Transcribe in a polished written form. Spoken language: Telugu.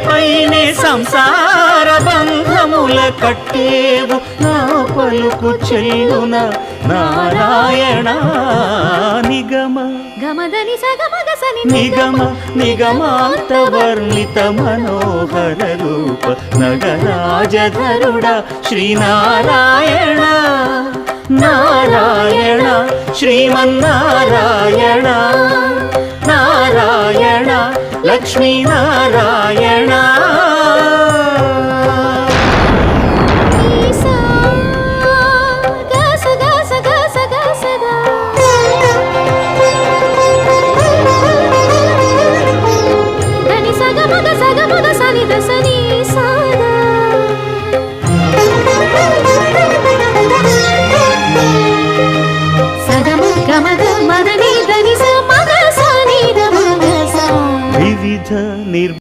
పైనే సంసార బంధముల కట్టేవు నా పలుకు చెల్లున నారాయణ నిగమ గమదని సగమగసని నిగమ నిగమాంత వర్ణిత మనోహర రూప నగరాజధరుడ శ్రీనారాయణ నారాయణ శ్రీమన్నారాయణ నారాయణ లక్ష్మీనారాయణ సగమగ సగమగ సని దస